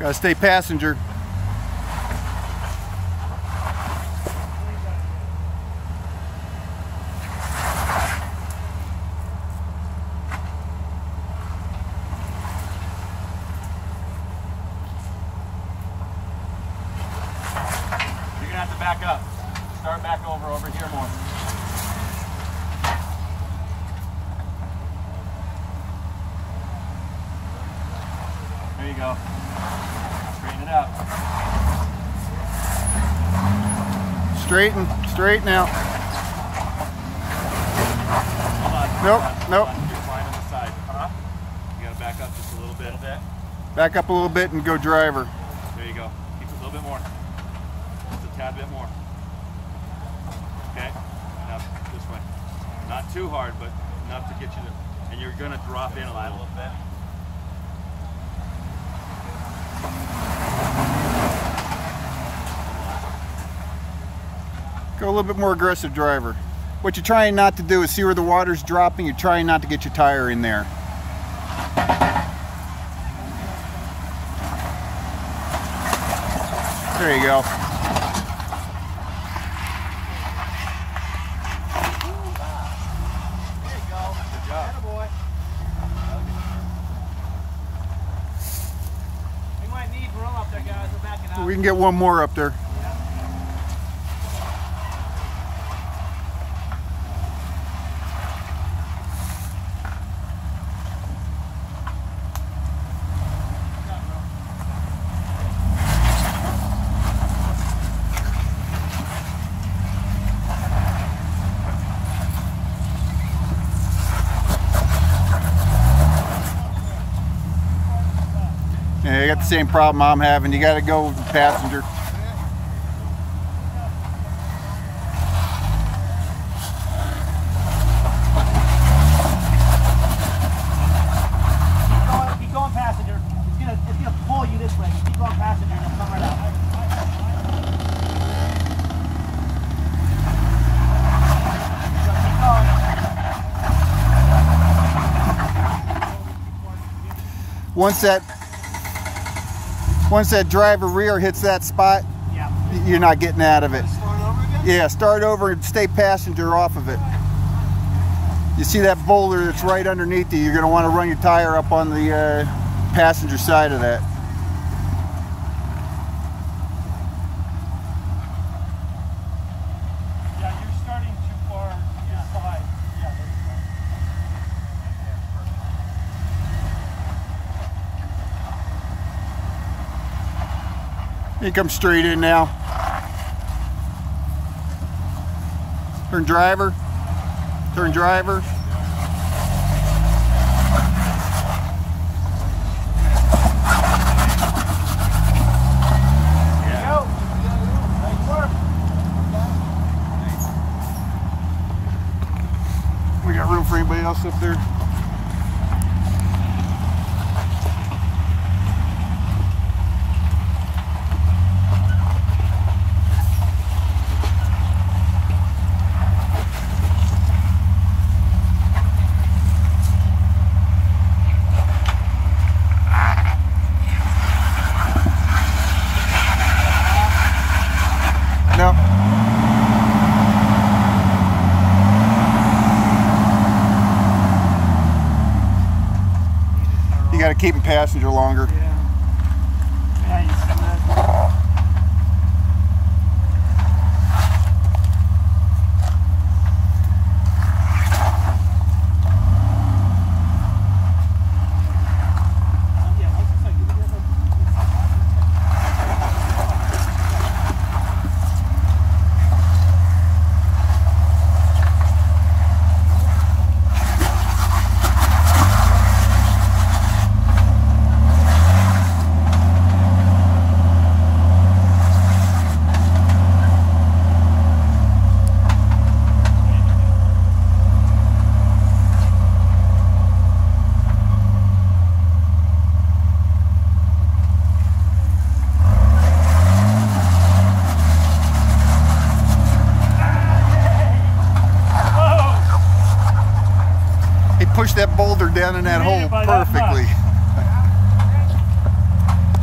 Gotta stay passenger. You're gonna have to back up. Start back over here more. There you go. Straighten it out. Straighten out. Hold on. Nope, nope. You're fine on the side. You gotta back up just a little bit. Back up a little bit and go driver. There you go. Keep it a little bit more. Just a tad bit more. Okay. Now this way. Not too hard, but enough to get you to, and you're gonna drop in a little bit. Go a little bit more aggressive, driver. What you're trying not to do is see where the water's dropping. You're trying not to get your tire in there. There you go. There you go. Good job. Boy. We might need room up there, guys. We're backing out. We can get one more up there. Yeah, you got the same problem I'm having. You got to go passenger. Keep going passenger. It's gonna pull you this way. Keep going passenger and come right out. Once that driver rear hits that spot, Yeah. you're not getting out of it. Start over again? Yeah, start over and stay passenger off of it. You see that boulder that's right underneath you, you're going to want to run your tire up on the passenger side of that. Yeah, you're starting too far to your side. Yeah, there you go. You come straight in now. Turn driver. Turn driver. We got room for anybody else up there? No. You got to keep them passenger longer. Yeah, you see that? Push that boulder down in that hole. Perfect.